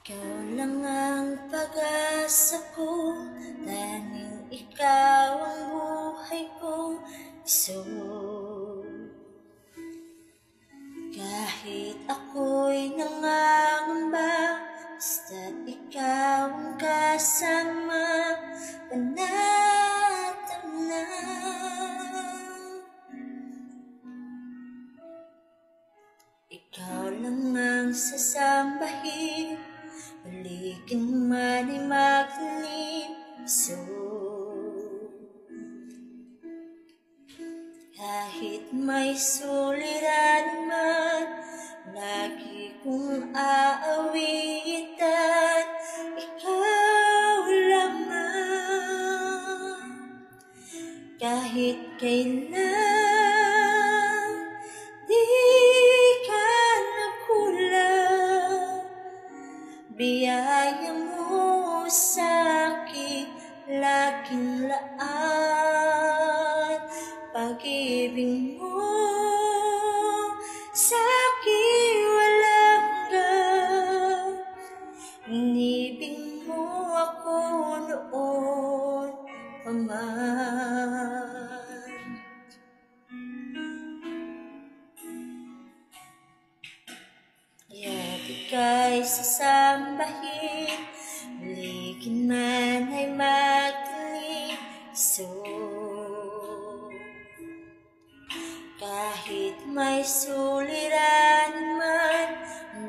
Ikaw lang ang pag-asa ko, tanging ikaw ang buhay kong iso. Kahit ako'y nangangamba, basta't ikaw ang kasama, panatag na. Ikaw lang ang sasambahin, balikin man ay magtanim iso. Kahit may suliranin man, lagi kong aawitan, ikaw lamang. Kahit kailan, di ka nagkulang, biyaya mo sa'kin laging laan. Pag-ibig mo sa'kin walang hanggan, inibig mo ako noon pa man. Kaya't ika'y sasambahin, balikin man ay magtanim iso. Kahit may suliranin man,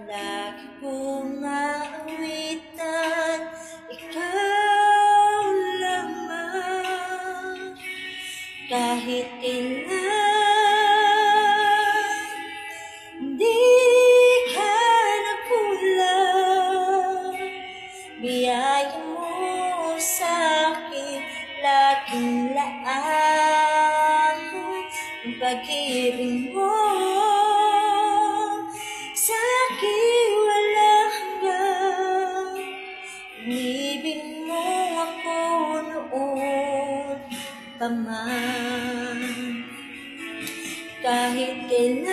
lagi kong aawitan, ikaw lamang. Kahit kailan, di ka nagkulang, biyaya mo sa'kin laging laan. Ang pag-ibig mo sa'kin walang hanggan, inibig mo ako noon pa man. Kahit kailan,